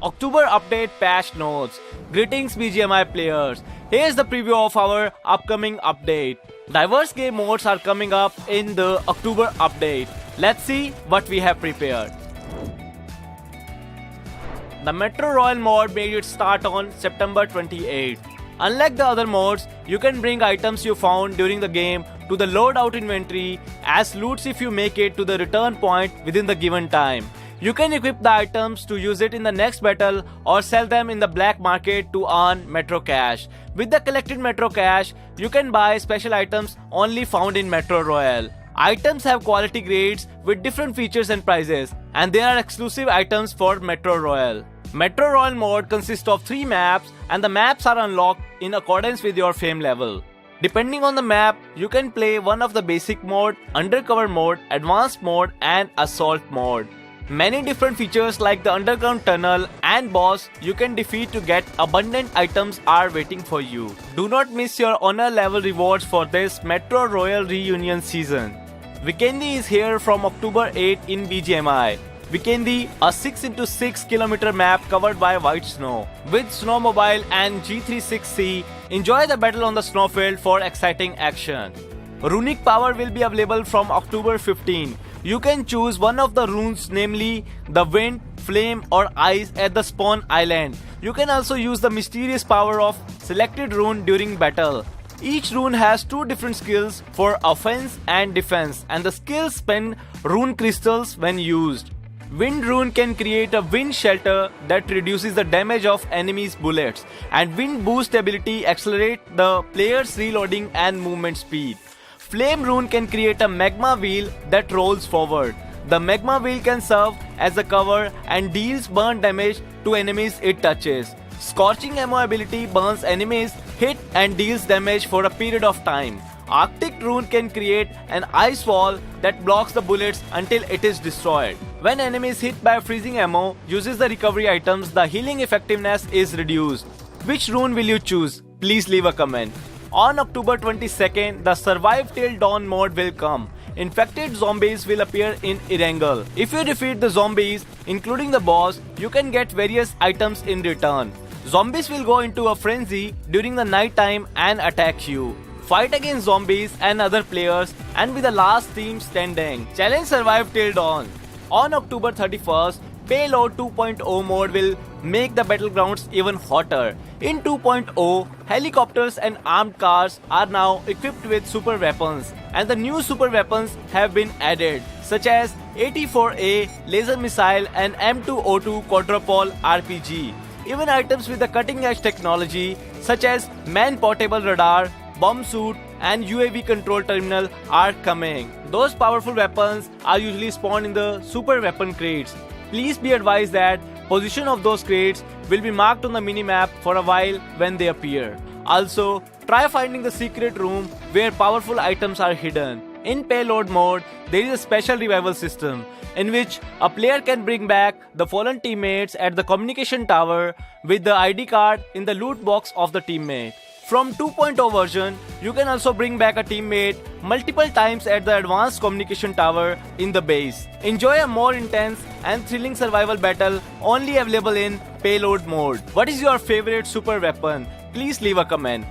October update patch notes. Greetings BGMI players. Here's the preview of our upcoming update. Diverse game modes are coming up in the October update. Let's see what we have prepared. The Metro Royal mod made its start on September 28. Unlike the other modes, you can bring items you found during the game to the loadout inventory as loots if you make it to the return point within the given time. You can equip the items to use it in the next battle or sell them in the black market to earn Metro Cash. With the collected Metro Cash, you can buy special items only found in Metro Royal. Items have quality grades with different features and prices, and there are exclusive items for Metro Royal. Metro Royal mode consists of 3 maps, and the maps are unlocked in accordance with your fame level. Depending on the map, you can play one of the basic mode, undercover mode, advanced mode, and assault mode. Many different features like the underground tunnel and boss you can defeat to get abundant items are waiting for you. Do not miss your honor level rewards for this Metro Royal reunion season. Vikendi is here from October 8 in BGMI. Vikendi, a 6x6 km map covered by white snow. With Snowmobile and G36C, enjoy the battle on the snowfield for exciting action. Runic power will be available from October 15. You can choose one of the runes, namely the wind, flame or ice at the spawn island. You can also use the mysterious power of selected rune during battle. Each rune has 2 different skills for offense and defense, and the skills spend rune crystals when used. Wind rune can create a wind shelter that reduces the damage of enemies' bullets, and wind boost ability accelerate the player's reloading and movement speed. Flame rune can create a magma wheel that rolls forward. The magma wheel can serve as a cover and deals burn damage to enemies it touches. Scorching ammo ability burns enemies hit and deals damage for a period of time. Arctic rune can create an ice wall that blocks the bullets until it is destroyed. When enemies hit by freezing ammo uses the recovery items, the healing effectiveness is reduced. Which rune will you choose? Please leave a comment. On October 22nd, the Survive Till Dawn mode will come. Infected zombies will appear in Erangel. If you defeat the zombies, including the boss, you can get various items in return. Zombies will go into a frenzy during the night time and attack you. Fight against zombies and other players and be the last team standing. Challenge Survive Till Dawn. On October 31st, Payload 2.0 mode will make the battlegrounds even hotter. In 2.0, helicopters and armed cars are now equipped with super weapons, and the new super weapons have been added, such as AT-4A laser missile and M2O2 quadrupole RPG. Even items with the cutting-edge technology, such as man-portable radar, bomb suit, and UAV control terminal are coming. Those powerful weapons are usually spawned in the super weapon crates. Please be advised that position of those crates will be marked on the minimap for a while when they appear. Also, try finding the secret room where powerful items are hidden. In Payload mode, there is a special revival system in which a player can bring back the fallen teammates at the communication tower with the ID card in the loot box of the teammate. From 2.0 version, you can also bring back a teammate multiple times at the advanced communication tower in the base. Enjoy a more intense and thrilling survival battle only available in Payload mode. What is your favorite super weapon? Please leave a comment.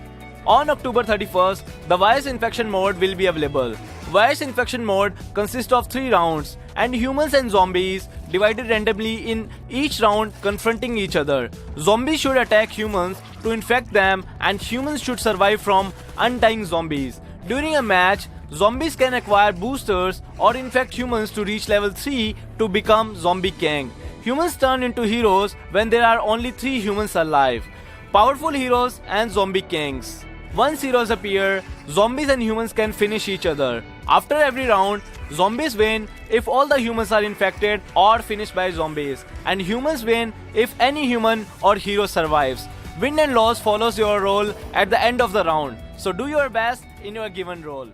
On October 31st, the Virus Infection mode will be available. Virus Infection mode consists of 3 rounds, and humans and zombies divided randomly in each round confronting each other. Zombies should attack humans to infect them, and humans should survive from undying zombies. During a match, zombies can acquire boosters or infect humans to reach level 3 to become Zombie King. Humans turn into heroes when there are only 3 humans alive. Powerful heroes and Zombie Kings. Once heroes appear, zombies and humans can finish each other. After every round, zombies win if all the humans are infected or finished by zombies, and humans win if any human or hero survives. Win and loss follows your role at the end of the round, so do your best in your given role.